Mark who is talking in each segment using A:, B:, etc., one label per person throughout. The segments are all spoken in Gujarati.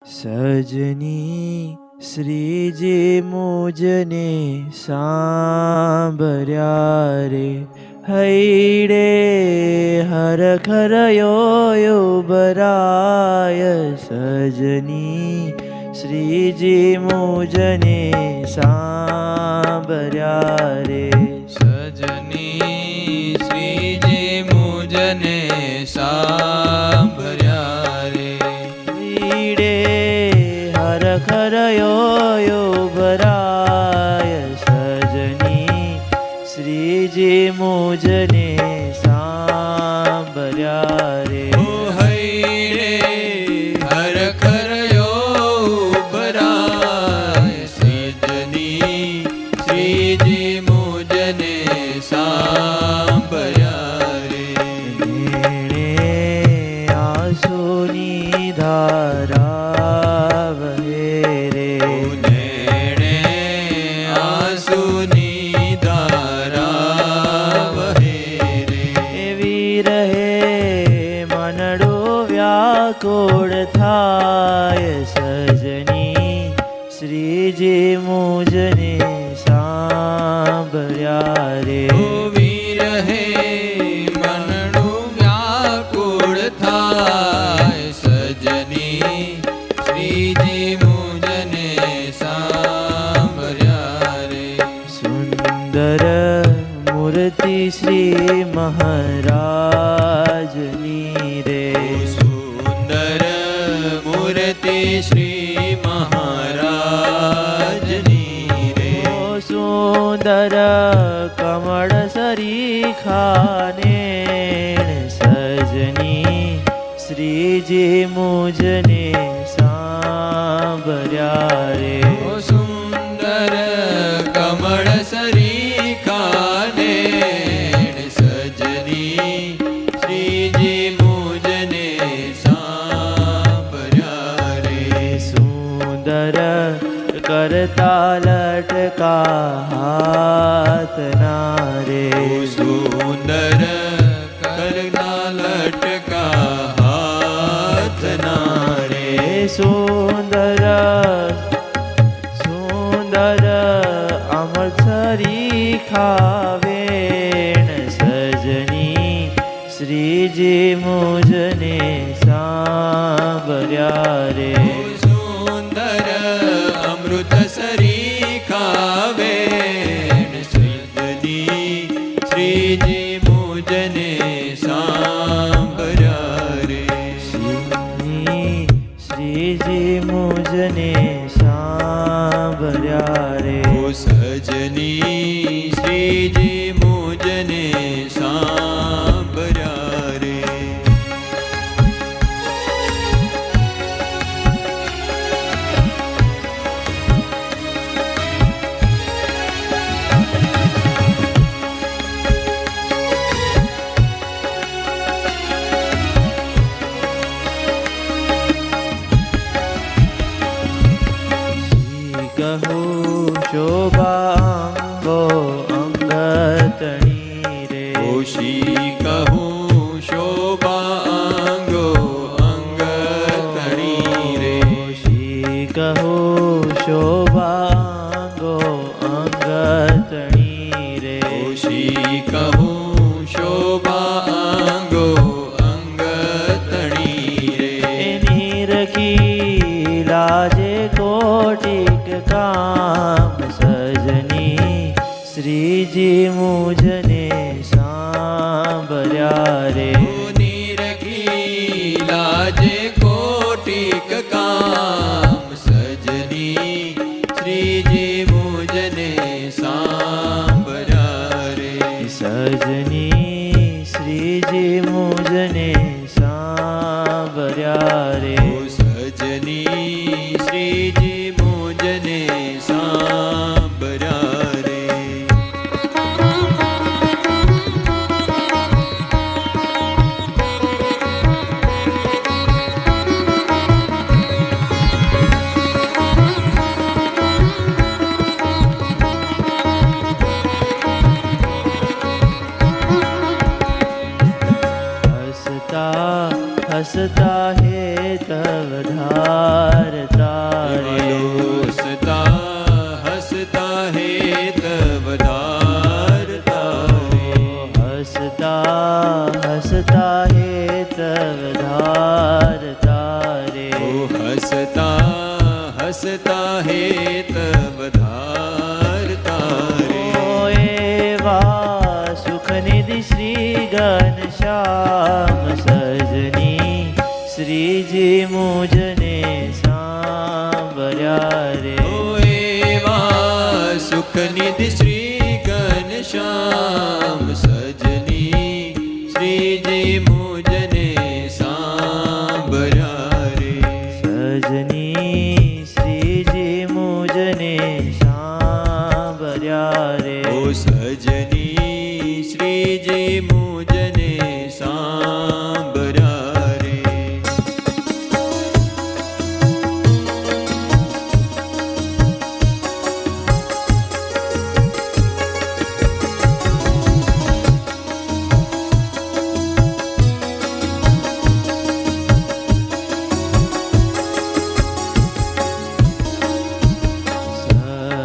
A: સજની શ્રીજી મુજને સાંભળ્યા રે હૈડે હરખરયો બરાય. સજની શ્રીજી મુજને સાંભળ્યા રે
B: સજની શ્રીજી મુજને સાંભળ્યા રે
A: હૈડે હરખરયો બરાય. સજની શ્રીજી મુજને સાંભળ્યા રે
B: ઓ હૈ હરખરયો ભરાય. સજની શ્રીજી મુજને સાંભળ્યા રે
A: નેણે આંસુની ધારા વહે રે
B: નેણે આંસુની ધારા વહે રે
A: એવી રહે મનડો વ્યાકુળ થાય. સજની શ્રીજી મુજને સાંભળ્યા રે
B: વિરહે મનડું વ્યાકુળ થાય. સજની શ્રીજી મુજને સાંભળ્યા રે
A: સુંદર મૂર્તિ શ્રી મહારાજની રે
B: સુંદર મૂર્તિ શ્રી મહારાજની રે
A: ઓ સુંદર કમળ સરીખાને સજની શ્રીજી મુજને સાંભળ્યા રે
B: ઓ સુંદર કમળ સરીખાને સજની શ્રીજી મુજને સાંભળ્યા રે
A: સુંદર કરતા લટકા હાથના રે
B: સુંદર કરના લટકા હાથના રે
A: સુંદર સુંદર અમૃત સરીખાવેણ સજની શ્રીજી મુજને સાંભળ્યા રે
B: સુંદર અમૃત સરીખાવે સજની શ્રીજી મુજને સાંભળ્યા રે
A: શ્રીજી મુજને સાંભળ્યા રે
B: ઓ સજની શ્રીજી મુજને સાંભળ્યા રે
A: કહો શોભાંગો અંગતણી રે
B: ઓશી કહું શોભાંગો અંગતણી રે
A: શી કહો શોભાંગો અંગતણી રે
B: ઓશી કહું શોભાંગો અંગતણી રે
A: એની રખી લાજે કોટિક કામ સજની શ્રીજી મુજને સાંભળ્યા રે
B: નિરખી લાજે કોટિક કામ સજની શ્રીજી મુજને સાંભળ્યા રે
A: સજની શ્રીજી મુજને સાંભળ્યા રે
B: ઓ સજની શ્રીજી મુજને સાંભળ્યા રે
A: હસતા હસતા હે તવ ધાર
B: હસતા હસતા હેત વધારતા રે.
A: એવા સુખનિધિ શ્રી ઘનશ્યામ સજની શ્રીજી મુજને સાંભળ્યા રે.
B: એવા સુખનિધિ શ્રી ઘનશ્યામ સજની શ્રીજી મુજને સાંભળ્યા રે.
A: સજની શ્રીજી મુજને સાંભળ્યા રે.
B: ઓ સજની શ્રીજી મુજને સાંભળ્યા રે.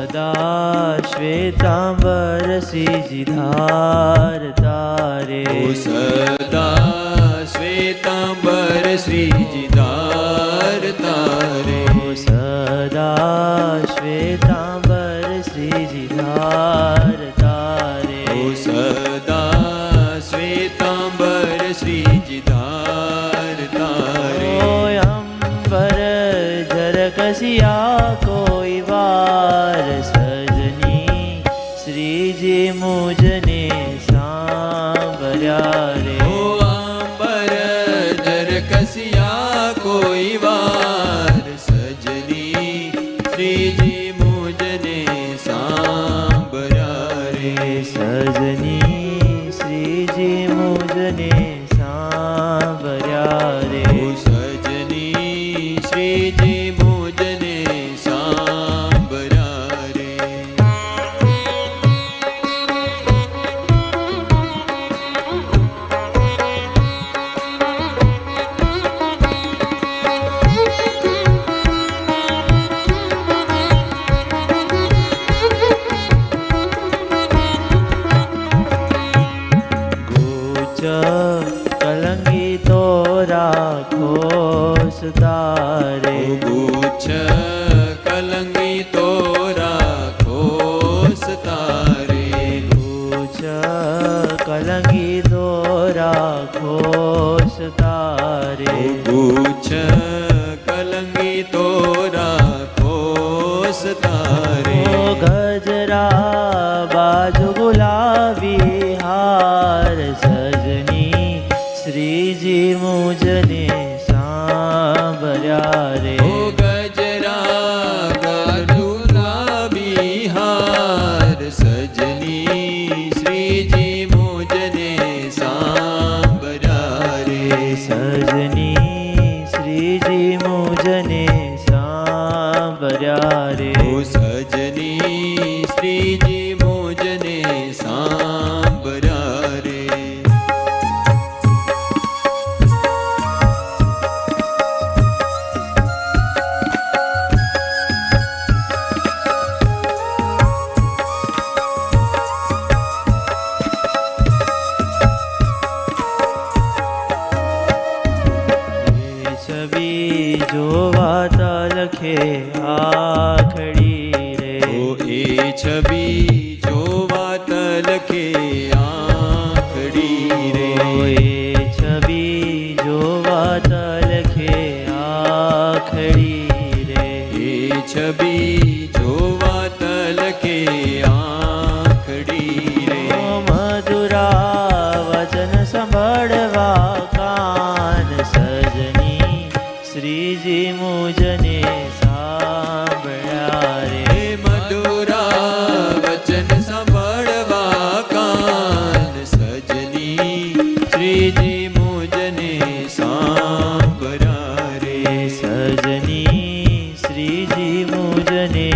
A: સદા શ્વેતાંબર શ્રીજી ધારતા રે.
B: ઓ સદા શ્વેતાંબર શ્રીજી ધારતા રે.
A: સદા શ્વેતાંબર શ્રીજી ધારતા રે.
B: ઓ સદા શ્વેતાંબર શ્રીજી ધારતા રે.
A: અંબર ઝરકસિયા કોઈ વાર સજની શ્રીજી મુજને સાંભળ્યા રે.
B: ઓ અંબર ઝરકસિયા કોઈ વાર સજની શ્રીજી મુજને સાંભળ્યા રે.
A: સજની શ્રીજી મુજને સાંભળ્યા રે.
B: ઓ સજની શ્રીજી મુજને સાંભળ્યા રે.
A: ગુચ કલંગી તો રાખો સુધારે.
B: ગુચ્છ કલંગી તો રાખો સતારે.
A: ગુચ કલંગી તો રાખો સુધારે.
B: ગુચ્છ કલંગી તો રાખો સતારે.
A: ગજરા બાજુ ગુલાબી હાર સજની શ્રીજી મુજને સાંભળ્યા રે.
B: ઓ ગજરા ગાજુલા બિહાર સજની શ્રીજી મુજને સાંભળ્યા રે.
A: સજની શ્રીજી મુજને સાંભળ્યા રે.
B: ઓ સજની શ્રીજી મુજને સાંભળ્યા રે.
A: એ છબી જોવા તલખે આખડી રે.
B: ઓ એ છબી જોવા તલખે આંખડી રે.
A: એ છબી જોવા તલખે આખડી રે.
B: એ છબી જોવા તલખે આંખડી રે.
A: મધુરા વચન સાંભળવા કાન સજની શ્રીજી મુજને સાંભળ્યા રે.
B: હે મધુરા વચન સાંભળવા કાન સજની શ્રીજી મુજને સાંભળ્યા રે.
A: સજની શ્રીજી મુજને